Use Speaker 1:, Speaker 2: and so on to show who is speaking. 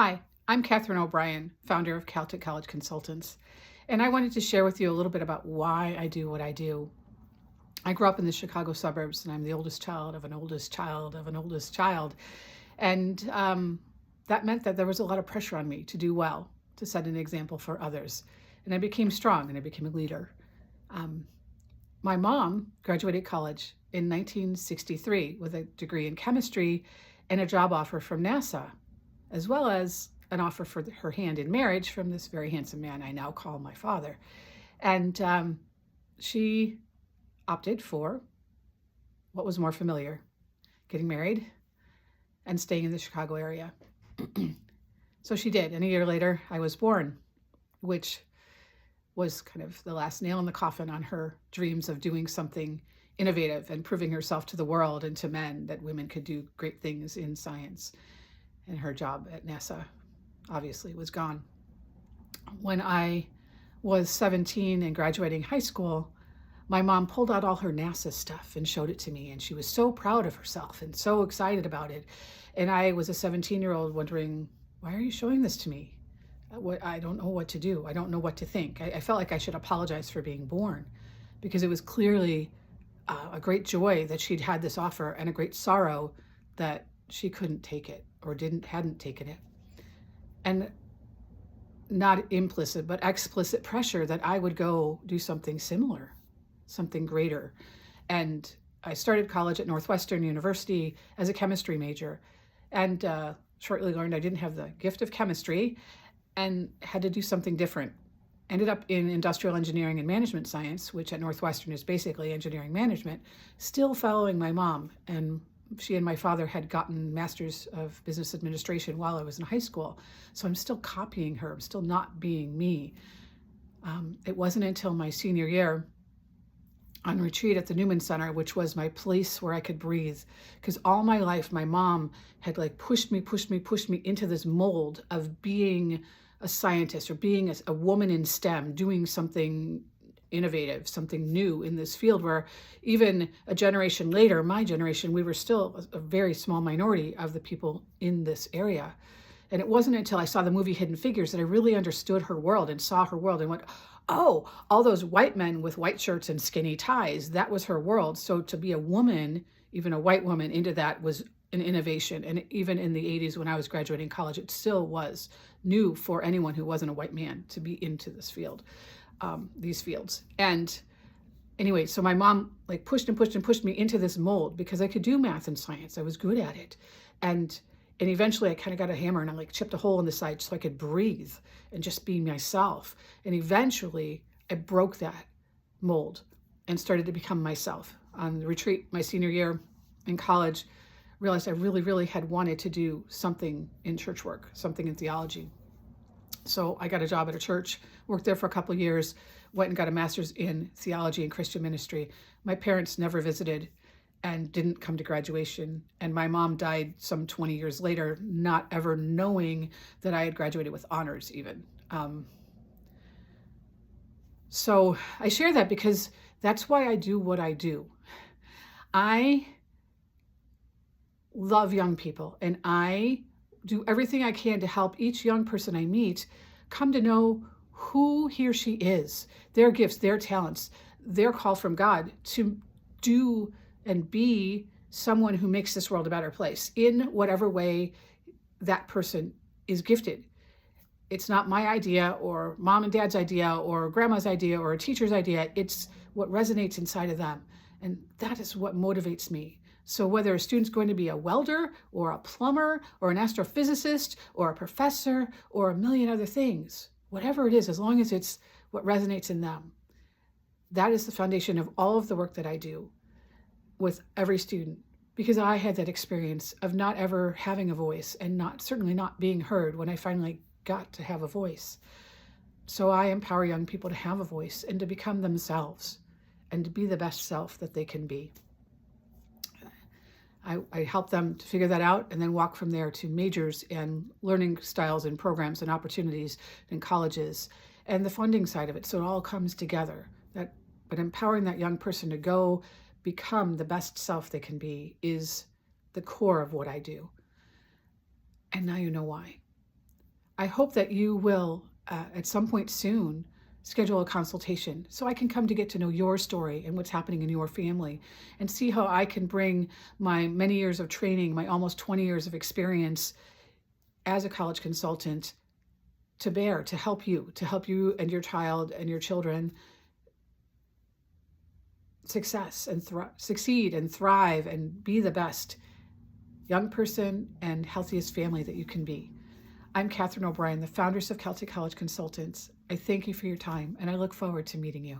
Speaker 1: Hi, I'm Katherine O'Brien, founder of Celtic College Consultants, and I wanted to share with you a little bit about why I do what I do. I grew up in the Chicago suburbs, and I'm the oldest child of an oldest child of an oldest child, and that meant that there was a lot of pressure on me to do well, to set an example for others, and I became strong and I became a leader. Um, my mom graduated college in 1963 with a degree in chemistry and a job offer from NASA, as well as an offer for her hand in marriage from this very handsome man I now call my father. And she opted for what was more familiar, getting married and staying in the Chicago area. So she did. And a year later, I was born, which was kind of the last nail in the coffin on her dreams of doing something innovative and proving herself to the world and to men that women could do great things in science. And her job at NASA obviously was gone. When I was 17 and graduating high school, my mom pulled out all her NASA stuff and showed it to me, and she was so proud of herself and so excited about it. And I was a 17-year-old wondering, why are you showing this to me? I don't know what to do. I don't know what to think. I felt like I should apologize for being born, because it was clearly a great joy that she'd had this offer and a great sorrow that she couldn't take it or hadn't taken it. And not implicit, but explicit pressure that I would go do something similar, something greater. And I started college at Northwestern University as a chemistry major, and shortly learned I didn't have the gift of chemistry and had to do something different. Ended up in industrial engineering and management science, which at Northwestern is basically engineering management, still following my mom. And she and my father had gotten Masters of Business Administration while I was in high school. So I'm still copying her. I'm still not being me. It wasn't until my senior year on retreat at the Newman Center, which was my place where I could breathe. Because all my life, my mom had pushed me into this mold of being a scientist or being a woman in STEM, doing something innovative, something new in this field, where even a generation later, my generation, we were still a very small minority of the people in this area. And it wasn't until I saw the movie Hidden Figures that I really understood her world and saw her world and went, oh, all those white men with white shirts and skinny ties, that was her world. So to be a woman, even a white woman, into that was an innovation. And even in the 80s when I was graduating college, it still was new for anyone who wasn't a white man to be into this field. These fields. And anyway, so my mom pushed me into this mold because I could do math and science. I was good at it. And eventually I kind of got a hammer and I chipped a hole in the side so I could breathe and just be myself. And eventually I broke that mold and started to become myself. On the retreat, my senior year in college, realized I really had wanted to do something in church work, something in theology. So I got a job at a church, worked there for a couple of years, went and got a master's in theology and Christian ministry. My parents never visited and didn't come to graduation. And my mom died some 20 years later, not ever knowing that I had graduated with honors even. So I share that because that's why I do what I do. I love young people, and I do everything I can to help each young person I meet come to know who he or she is, their gifts, their talents, their call from God to do and be someone who makes this world a better place in whatever way that person is gifted. It's not my idea or mom and dad's idea or grandma's idea or a teacher's idea. It's what resonates inside of them. And that is what motivates me. So whether a student's going to be a welder or a plumber or an astrophysicist or a professor or a million other things, whatever it is, as long as it's what resonates in them, that is the foundation of all of the work that I do with every student, because I had that experience of not ever having a voice and certainly not being heard when I finally got to have a voice. So I empower young people to have a voice and to become themselves and to be the best self that they can be. I help them to figure that out and then walk from there to majors and learning styles and programs and opportunities in colleges and the funding side of it. So it all comes together. But empowering that young person to go become the best self they can be is the core of what I do. And now you know why. I hope that you will, at some point soon, schedule a consultation so I can come to get to know your story and what's happening in your family and see how I can bring my many years of training, my almost 20 years of experience as a college consultant to bear, to help you and your child and your children succeed and thrive and be the best young person and healthiest family that you can be. I'm Katherine O'Brien, the founders of Celtic College Consultants. I thank you for your time, and I look forward to meeting you.